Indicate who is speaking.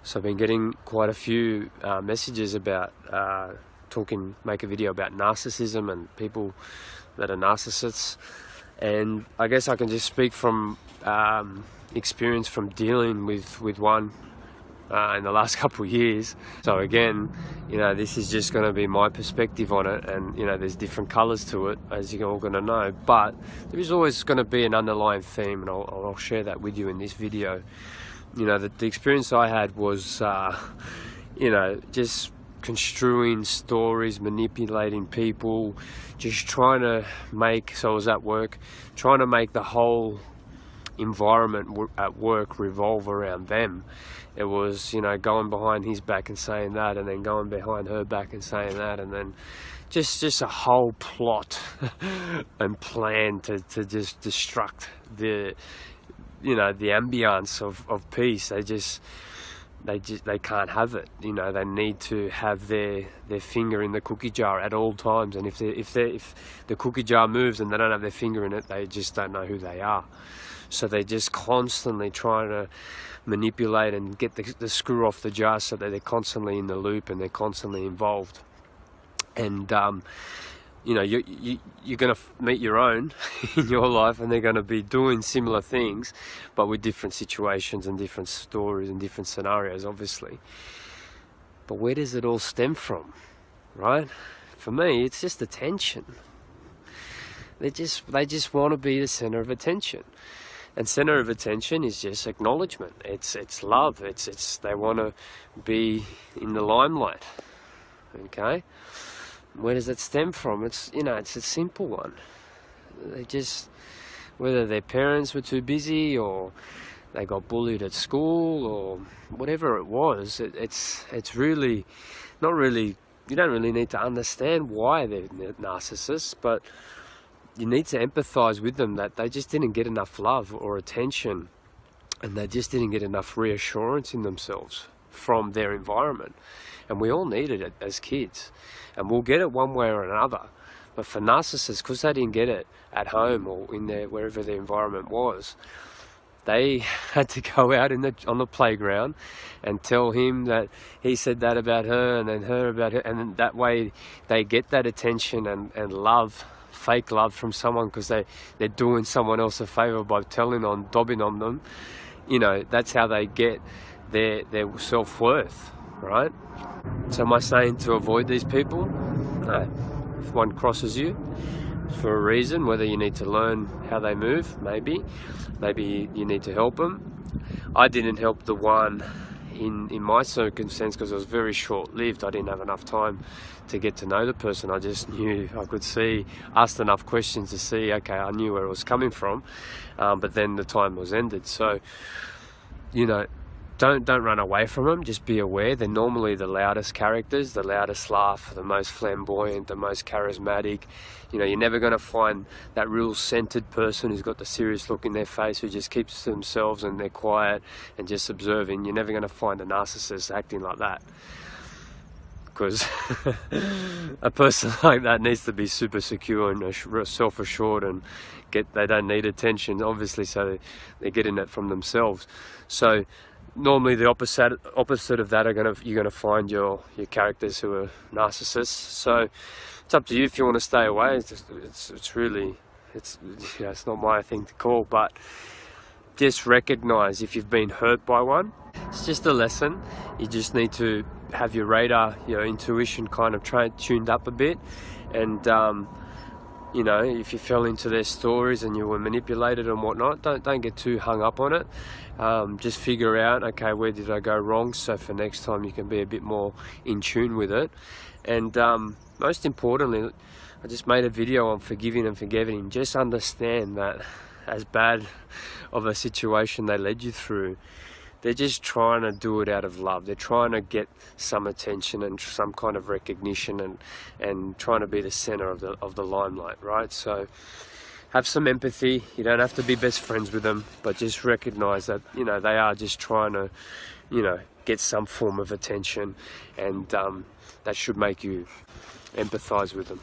Speaker 1: So I've been getting quite a few messages about make a video about narcissism and people that are narcissists. And I guess I can just speak from experience from dealing with one in the last couple of years. So again, this is just going to be my perspective on it, and there's different colours to it, as you're all going to know, but there is always going to be an underlying theme, and I'll share that with you in this video. The experience I had was just construing stories, manipulating people, just trying to make, so I was at work, trying to make the whole environment at work revolve around them. It was, going behind his back and saying that, and then going behind her back and saying that, and then just a whole plot and plan to just destruct the ambience of peace. They can't have it. They need to have their finger in the cookie jar at all times, and if the cookie jar moves and they don't have their finger in it, they just don't know who they are. So they're just constantly trying to manipulate and get the screw off the jar, so that they're constantly in the loop and they're constantly involved. And you're going to meet your own in your life, and they're going to be doing similar things, but with different situations and different stories and different scenarios, obviously. But where does it all stem from, right? For me, it's just attention. They just want to be the center of attention. And center of attention is just acknowledgement. It's love. They want to be in the limelight. Okay? Where does it stem from? It's a simple one. They just, whether their parents were too busy, or they got bullied at school, or whatever it was, it's really not really. You don't really need to understand why they're narcissists, but you need to empathize with them, that they just didn't get enough love or attention, and they just didn't get enough reassurance in themselves from their environment. And we all needed it as kids, and we'll get it one way or another. But for narcissists, because they didn't get it at home or in wherever their environment was, they had to go out on the playground and tell him that he said that about her, and then her about her, and then that way they get that attention and love, fake love from someone, because they're doing someone else a favor by dobbing on them. That's how they get their self-worth, right? So am I saying to avoid these people? No. If one crosses you, for a reason, whether you need to learn how they move, maybe you need to help them. I didn't help the one in my circumstance, because it was very short-lived. I didn't have enough time to get to know the person. I just knew, I could see, asked enough questions to see, okay, I knew where it was coming from, but then the time was ended. So, don't run away from them. Just be aware. They're normally the loudest characters, the loudest laugh, the most flamboyant, the most charismatic. You're never going to find that real centered person who's got the serious look in their face, who just keeps to themselves and they're quiet and just observing. You're never going to find a narcissist acting like that, because a person like that needs to be super secure and self-assured, and they don't need attention, obviously, so they're getting it from themselves. So normally the opposite of that you're gonna find your characters who are narcissists. So it's up to you if you want to stay away. It's not my thing to call, but just recognize if you've been hurt by one. It's just a lesson. You just need to have your radar, your intuition kind of tuned up a bit, and if you fell into their stories and you were manipulated and whatnot, don't get too hung up on it. Just figure out, okay, where did I go wrong, so for next time you can be a bit more in tune with it. And most importantly, I just made a video on forgiving and forgetting. Just understand that as bad of a situation they led you through, they're just trying to do it out of love. They're trying to get some attention and some kind of recognition, and trying to be the center of the limelight, right? So have some empathy. You don't have to be best friends with them, but just recognize that they are just trying to get some form of attention, and that should make you empathize with them.